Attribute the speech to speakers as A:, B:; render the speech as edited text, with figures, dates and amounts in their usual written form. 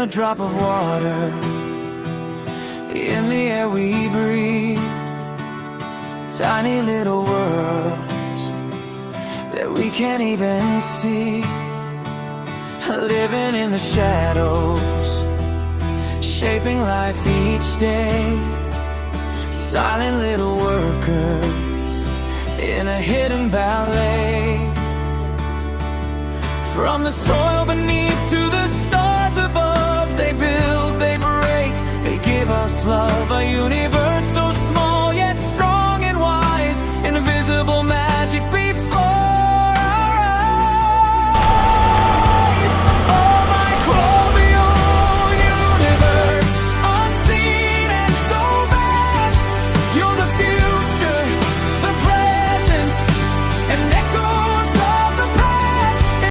A: a drop of water in the air we breathe. Tiny little worlds that we can't even see, living in the shadows, shaping life each day. Silent little workers in a hidden ballet. From the soil beneath to the stars above, they build, they break, they give us love, a universe